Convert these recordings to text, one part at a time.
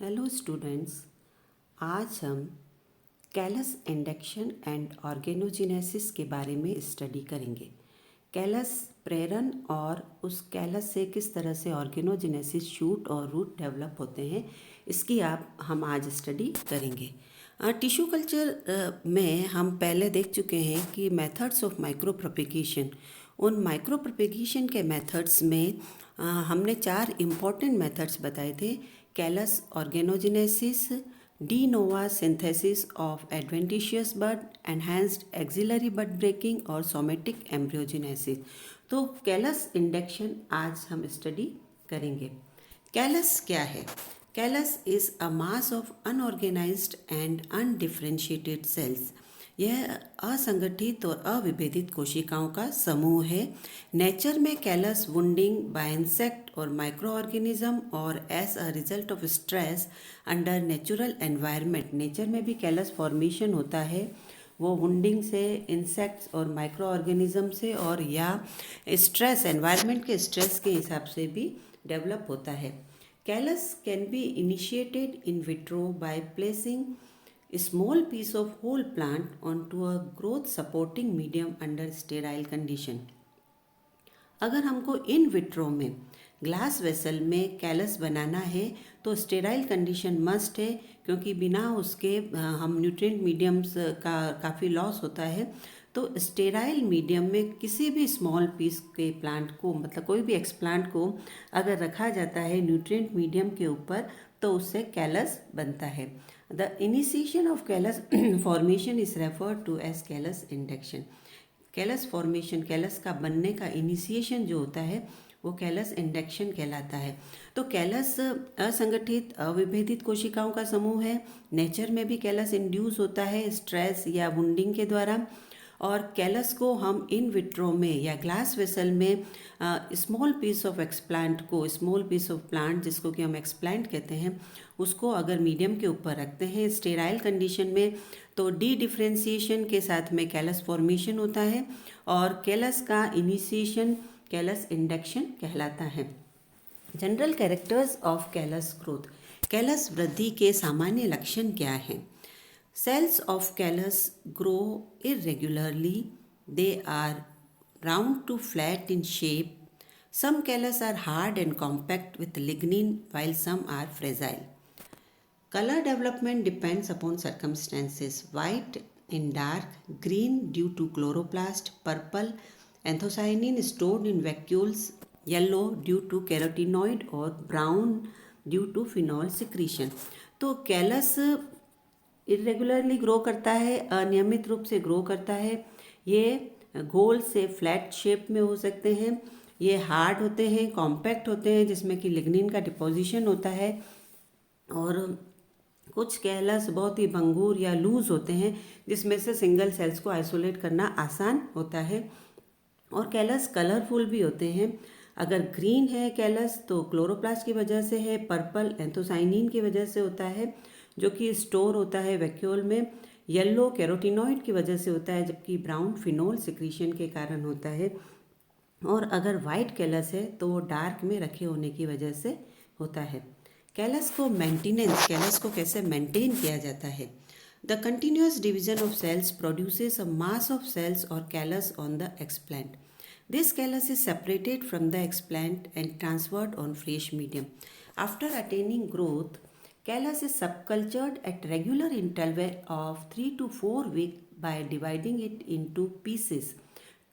Hello students. आज हम callus induction and organogenesis के बारे में स्टडी करेंगे। कैलस प्रेरण और उस कैलस से किस तरह से ऑर्गेनोजेनेसिस शूट और रूट डेवलप होते हैं, इसकी हम आज स्टडी करेंगे। टिश्यू कल्चर में हम पहले देख चुके हैं कि मेथड्स ऑफ माइक्रो प्रोपेगेशन। उन माइक्रो प्रोपेगेशन के मेथड्स में हमने 4 इम्पॉर्टेंट मेथड्स बताए थे: callus organogenesis, de novo synthesis of adventitious bud, enhanced axillary bud breaking और सोमेटिक एम्ब्रियोजेनेसिस। तो कैलस इंडक्शन आज हम स्टडी करेंगे। कैलस क्या है? Callus is a mass of unorganized and undifferentiated cells. यह असंगठित और अविभेदित कोशिकाओं का समूह है। नेचर में कैलस वुंडिंग बाय इंसेक्ट और माइक्रो ऑर्गेनिज्म और as a result of stress under natural environment. Nature में भी कैलस फॉर्मेशन होता है, वो वुंडिंग से, इंसेक्ट्स और माइक्रो ऑर्गेनिज्म से, और या स्ट्रेस, एनवायरनमेंट के स्ट्रेस के हिसाब से भी डेवलप होता है। Callus can be initiated in vitro by placing a small piece of whole plant onto a growth supporting medium under sterile condition। अगर हमको इन विट्रो में ग्लास वेसल में कैलस बनाना है तो स्टेराइल कंडीशन मस्ट है, क्योंकि बिना उसके हम न्यूट्रिएंट मीडियम्स का काफ़ी लॉस होता है। तो स्टेराइल मीडियम में किसी भी स्मॉल पीस के प्लांट को, मतलब कोई भी एक्सप्लांट को अगर रखा जाता है न्यूट्रिएंट मीडियम के ऊपर, तो उससे कैलस बनता है। The initiation of callus formation is referred to as callus induction. Callus formation, callus का बनने का इनिशिएशन जो होता है वो कैलस इंडक्शन कहलाता है। तो कैलस असंगठित अविभेदित कोशिकाओं का समूह है। नेचर में भी कैलस इंड्यूस होता है स्ट्रेस या वुंडिंग के द्वारा, और कैलस को हम इन विट्रो में या ग्लास वेसल में स्मॉल पीस ऑफ एक्सप्लांट को, स्मॉल पीस ऑफ प्लांट जिसको कि हम एक्सप्लांट कहते हैं, उसको अगर मीडियम के ऊपर रखते हैं स्टेराइल कंडीशन में, तो डी डिफ्रेंशिएशन के साथ में कैलस फॉर्मेशन होता है और कैलस का इनिशिएशन कैलस इंडक्शन कहलाता है। General characters of callus growth. Callus वृद्धि के सामान्य लक्षण क्या हैं? Cells of callus grow irregularly. They are round to flat in shape. Some callus are hard and compact with lignin, while some are fragile. Color development depends upon circumstances. White in dark, green due to chloroplast, purple anthocyanin stored in vacuoles, yellow due to carotenoid और brown due to phenol secretion। तो callus irregularly grow करता है, अनियमित रूप से grow करता है। ये गोल से फ्लैट शेप में हो सकते हैं, ये हार्ड होते हैं, कॉम्पैक्ट होते हैं जिसमें कि लिग्निन का डिपोजिशन होता है, और कुछ कैलस बहुत ही भंगुर या लूज होते हैं जिसमें से सिंगल सेल्स को आइसोलेट करना आसान होता है। और कैलस कलरफुल भी होते हैं। अगर ग्रीन है कैलस तो क्लोरोप्लास्ट की वजह से है, पर्पल एंथोसाइनिन की वजह से होता है जो कि स्टोर होता है वैक्यूल में, येलो कैरोटिनॉइड की वजह से होता है, जबकि ब्राउन फिनोल सिक्रीशन के कारण होता है, और अगर वाइट कैलस है तो वो डार्क में रखे होने की वजह से होता है। कैलस को मेंटेनेंस, कैलस को कैसे मेंटेन किया जाता है? The continuous division of cells produces a mass of cells और callus on the explant. This callus is separated from the explant and transferred on fresh medium. After attaining growth, callus is subcultured at regular interval of 3 to 4 weeks by dividing it into pieces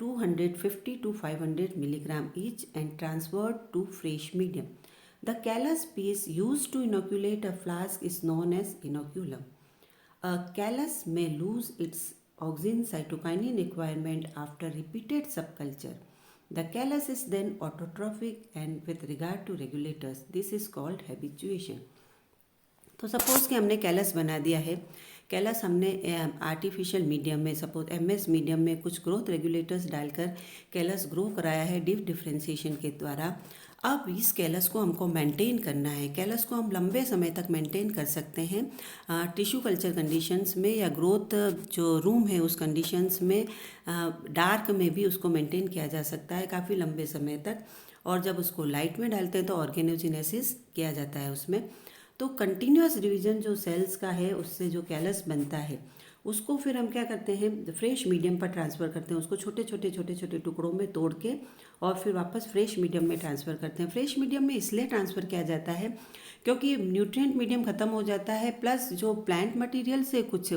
250 to 500 milligram each and transferred to fresh medium. The callus piece used to inoculate a flask is known as inoculum. A callus may lose its auxin cytokinin requirement after repeated subculture. The callus is then autotrophic and with regard to regulators, this is called habituation. तो suppose कि हमने callus बना दिया है, callus हमने artificial medium में, suppose MS medium में कुछ ग्रोथ रेगुलेटर्स डालकर कैलस ग्रो कराया है डीप डिफ्रेंशिएशन के द्वारा। अब इस कैलस को हमको मेंटेन करना है। कैलस को हम लंबे समय तक मेंटेन कर सकते हैं टिश्यू कल्चर कंडीशंस में, या ग्रोथ जो रूम है उस कंडीशंस में, डार्क में भी उसको मेंटेन किया जा सकता है काफ़ी लंबे समय तक। और जब उसको लाइट में डालते हैं तो ऑर्गेनोजेनेसिस किया जाता है उसमें। तो कंटिन्यूअस डिवीजन जो सेल्स का है उससे जो कैलस बनता है उसको फिर हम क्या करते हैं, फ्रेश मीडियम पर ट्रांसफ़र करते हैं, उसको छोटे छोटे छोटे छोटे टुकड़ों में तोड़ के और फिर वापस फ्रेश मीडियम में ट्रांसफ़र करते हैं। फ्रेश मीडियम में इसलिए ट्रांसफ़र किया जाता है क्योंकि न्यूट्रिएंट मीडियम ख़त्म हो जाता है, प्लस जो प्लांट मटेरियल से कुछ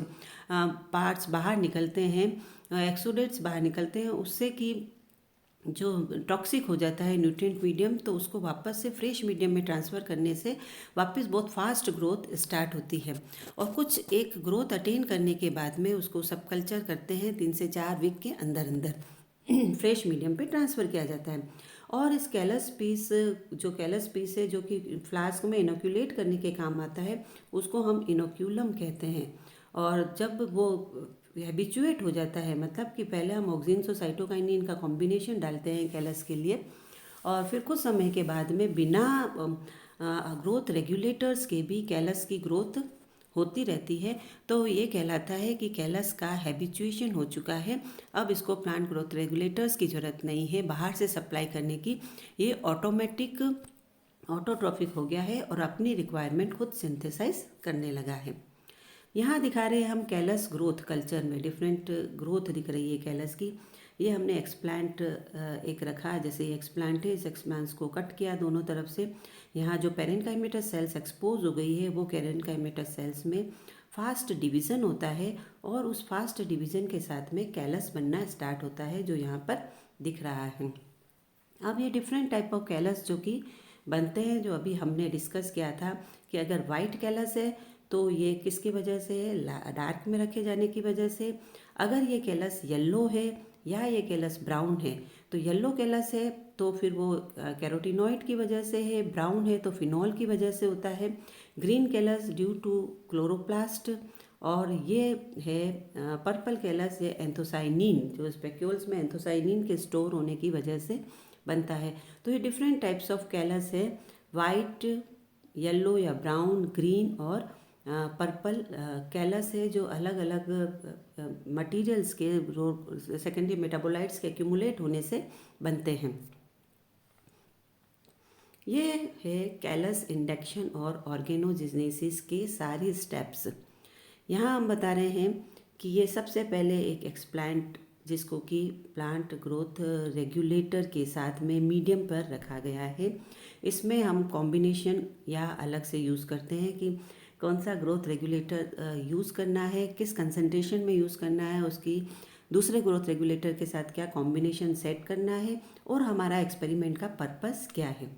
पार्ट्स बाहर निकलते हैं, एक्सोडेट्स बाहर निकलते हैं, उससे कि जो टॉक्सिक हो जाता है न्यूट्रिएंट मीडियम, तो उसको वापस से फ्रेश मीडियम में ट्रांसफ़र करने से वापस बहुत फास्ट ग्रोथ स्टार्ट होती है। और कुछ एक ग्रोथ अटेन करने के बाद में उसको सब कल्चर करते हैं 3 से 4 वीक के अंदर अंदर फ्रेश मीडियम पे ट्रांसफ़र किया जाता है। और इस कैलस पीस है जो कि फ्लास्क में इनोक्यूलेट करने के काम आता है, उसको हम इनोक्यूलम कहते हैं। और जब वो हैबिचुएट हो जाता है, मतलब कि पहले हम ऑक्सिन्स और साइटोकाइनिन का कॉम्बिनेशन डालते हैं कैलस के लिए, और फिर कुछ समय के बाद में बिना ग्रोथ रेगुलेटर्स के भी कैलस की ग्रोथ होती रहती है। तो ये कहलाता है कि कैलस का हैबिचुएशन हो चुका है, अब इसको प्लांट ग्रोथ रेगुलेटर्स की ज़रूरत नहीं है बाहर से सप्लाई करने की, ये ऑटोमेटिक ऑटोट्रॉफिक हो गया है और अपनी रिक्वायरमेंट खुद सिंथेसाइज करने लगा है। यहाँ दिखा रहे हैं हम कैलस ग्रोथ कल्चर में डिफरेंट ग्रोथ दिख रही है कैलस की। ये हमने एक्सप्लांट एक रखा है, जैसे ये एक्सप्लांट है, इस एक्सप्लांट्स को कट किया दोनों तरफ से। यहाँ जो पेरेन्काइमेटस सेल्स एक्सपोज हो गई है वो पेरेन्काइमेटस सेल्स में फास्ट डिवीज़न होता है और उस फास्ट डिवीज़न के साथ में कैलस बनना स्टार्ट होता है जो यहाँ पर दिख रहा है। अब ये डिफरेंट टाइप ऑफ कैलस जो कि बनते हैं, जो अभी हमने डिस्कस किया था कि अगर वाइट कैलस है तो ये किसकी वजह से है, डार्क में रखे जाने की वजह से। अगर ये कैलस येलो है या ये कैलस ब्राउन है, तो येलो कैलस है तो फिर वो कैरोटीनॉइड की वजह से है, ब्राउन है तो फिनॉल की वजह से होता है, green callus due to chloroplast, और ये है पर्पल कैलस, ये एंथोसाइनिन, जो स्पेक्यूल्स में एंथोसाइनिन के स्टोर होने की वजह से बनता है। तो ये डिफरेंट टाइप्स ऑफ कैलस है, वाइट, येलो या ब्राउन, ग्रीन और पर्पल कैलस है, जो अलग अलग मटेरियल्स के सेकेंडरी मेटाबोलाइट्स के एक्यूमुलेट होने से बनते हैं। ये है कैलस इंडक्शन और ऑर्गेनोजेनेसिस के सारी स्टेप्स। यहाँ हम बता रहे हैं कि ये सबसे पहले एक एक्सप्लांट जिसको कि प्लांट ग्रोथ रेगुलेटर के साथ में मीडियम पर रखा गया है, इसमें हम कॉम्बिनेशन या अलग से यूज़ करते हैं कि कौन सा ग्रोथ रेगुलेटर यूज़ करना है, किस कंसंट्रेशन में यूज़ करना है, उसकी दूसरे ग्रोथ रेगुलेटर के साथ क्या कॉम्बिनेशन सेट करना है और हमारा एक्सपेरिमेंट का पर्पस क्या है।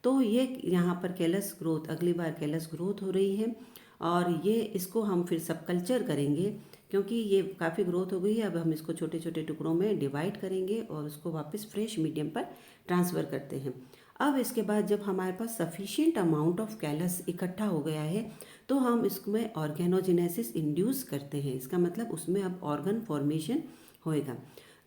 तो ये यहाँ पर कैलस ग्रोथ, अगली बार कैलस ग्रोथ हो रही है और ये इसको हम फिर सब कल्चर करेंगे क्योंकि ये काफ़ी ग्रोथ हो गई है। अब हम इसको छोटे छोटे टुकड़ों में डिवाइड करेंगे और उसको वापस फ्रेश मीडियम पर ट्रांसफ़र करते हैं। अब इसके बाद जब हमारे पास सफिशिएंट अमाउंट ऑफ कैलस इकट्ठा हो गया है तो हम इसमें ऑर्गेनोजेनेसिस इंड्यूस करते हैं, इसका मतलब उसमें अब ऑर्गन फॉर्मेशन होएगा।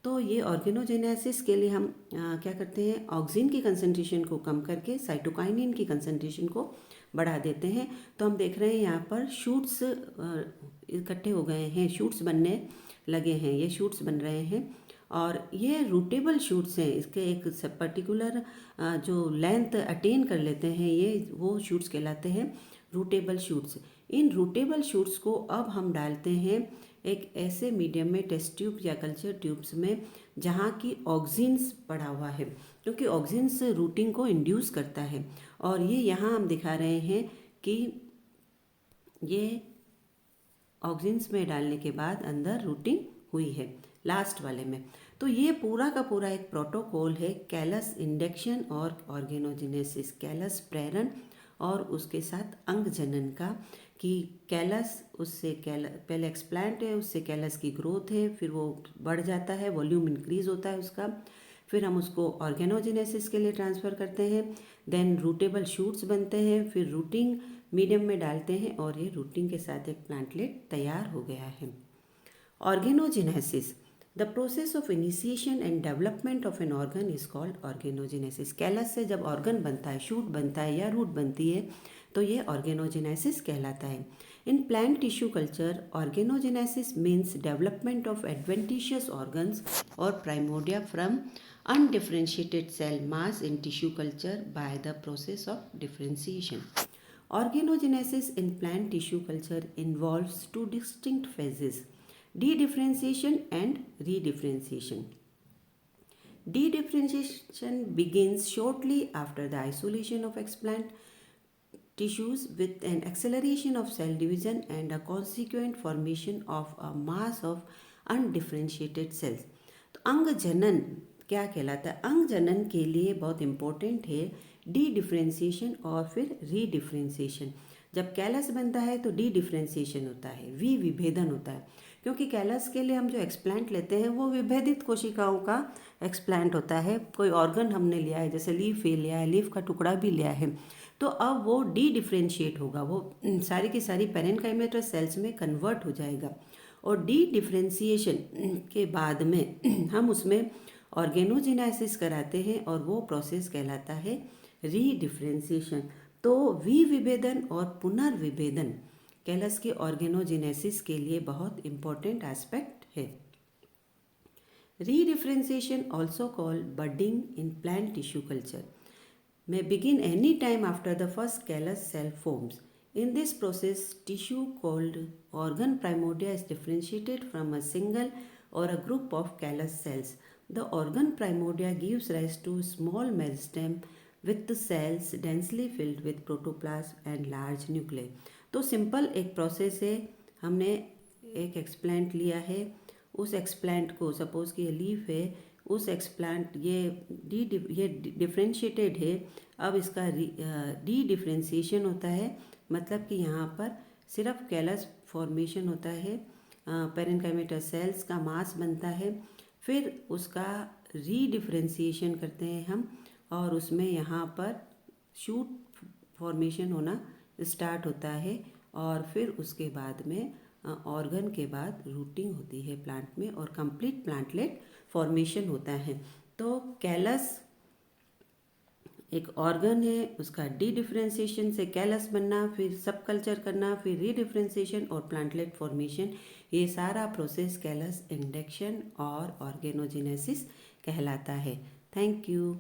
तो ये ऑर्गेनोजेनेसिस के लिए हम क्या करते हैं, ऑक्सिन की कंसंट्रेशन को कम करके साइटोकाइनिन की कंसंट्रेशन को बढ़ा देते हैं। तो हम देख रहे हैं यहाँ पर शूट्स इकट्ठे हो गए हैं, शूट्स बनने लगे हैं, ये शूट्स बन रहे हैं और ये रूटेबल शूट्स हैं। इसके एक पर्टिकुलर जो लेंथ अटेन कर लेते हैं ये वो शूट्स कहलाते हैं रूटेबल शूट्स। इन रूटेबल शूट्स को अब हम डालते हैं एक ऐसे मीडियम में, टेस्ट ट्यूब या कल्चर ट्यूब्स में, जहाँ की ऑक्सिन्स पड़ा हुआ है, क्योंकि ऑक्सिन्स रूटिंग को इंड्यूस करता है। और ये यहाँ हम दिखा रहे हैं कि ये ऑक्सिन्स में डालने के बाद अंदर रूटिंग हुई है लास्ट वाले में। तो ये पूरा का पूरा एक प्रोटोकॉल है कैलस इंडक्शन और ऑर्गेनोजेनेसिस, कैलस प्रेरण और उसके साथ अंग जनन का, कि कैलस उससे पहले एक्सप्लांट है, उससे कैलस की ग्रोथ है, फिर वो बढ़ जाता है, वॉल्यूम इंक्रीज होता है उसका, फिर हम उसको ऑर्गेनोजेनेसिस के लिए ट्रांसफ़र करते हैं, देन रूटेबल शूट्स बनते हैं, फिर रूटिंग मीडियम में डालते हैं और ये रूटिंग के साथ एक प्लांटलेट तैयार हो गया है। Organogenesis, the process of initiation and development of an organ is called organogenesis. Callus से जब ऑर्गन बनता है, शूट बनता है या रूट बनती है, तो ये ऑर्गेनोजेनेसिस कहलाता है। In plant tissue culture, organogenesis means development of adventitious organs और primordia from undifferentiated cell mass in tissue culture by the process of differentiation। Organogenesis in plant tissue culture involves two distinct phases, dedifferentiation and redifferentiation. Dedifferentiation begins shortly after the isolation of explant tissues with an acceleration of cell division and a consequent formation of a mass of undifferentiated cells. तो अंग जनन क्या कहलाता है? अंग जनन के लिए बहुत इम्पोर्टेंट है डी डिफ्रेंशिएशन और फिर रीडिफ्रेंशिएशन. जब कैलस बनता है तो डी डिफ्रेंशिएशन होता है, विभेदन होता है, क्योंकि कैलस के लिए हम जो एक्सप्लांट लेते हैं वो विभेदित कोशिकाओं का एक्सप्लांट होता है. कोई ऑर्गन हमने लिया है, जैसे लीफ लिया है, लीफ का टुकड़ा भी लिया है, तो अब वो डी डिफ्रेंशिएट होगा, वो सारी की सारी पेरेन्काइमेटस सेल्स में कन्वर्ट हो जाएगा. और डी डिफ्रेंशिएशन के बाद में हम उसमें ऑर्गेनोजेनेसिस कराते हैं और वो प्रोसेस कहलाता है रीडिफ्रेंशिएशन. तो विभेदन और पुनर्विभेदन कैलस के ऑर्गेनोजेनेसिस के लिए बहुत इम्पोर्टेंट एस्पेक्ट है. Redifferentiation, also called budding in plant tissue culture, may begin any time after the first callus cell forms. In this process, tissue called organ primordia is differentiated from a single or a group of callus cells. The organ primordia gives rise to small meristem with the cells densely filled with protoplasm and large nuclei. तो simple एक process है. हमने एक explant लिया है, उस explant को, suppose कि ये लीफ है, उस एक्सप्लांट ये डिफ्रेंशिएटेड है. अब इसका डी डिफ्रेंशिएशन होता है, मतलब कि यहाँ पर सिर्फ कैलस फॉर्मेशन होता है, पेरेन्काइमेटस सेल्स का मास बनता है, फिर उसका रीडिफ्रेंशिएशन करते हैं हम और उसमें यहाँ पर शूट फॉर्मेशन होना स्टार्ट होता है और फिर उसके बाद में ऑर्गन के बाद रूटिंग होती है प्लांट में और कंप्लीट प्लांटलेट फॉर्मेशन होता है. तो कैलस एक ऑर्गन है, उसका डी डिफ्रेंशिएशन से कैलस बनना, फिर सब कल्चर करना, फिर रीडिफ्रेंशिएशन और प्लांटलेट फॉर्मेशन, ये सारा प्रोसेस कैलस इंडक्शन और ऑर्गेनोजेनेसिस कहलाता है. Thank you.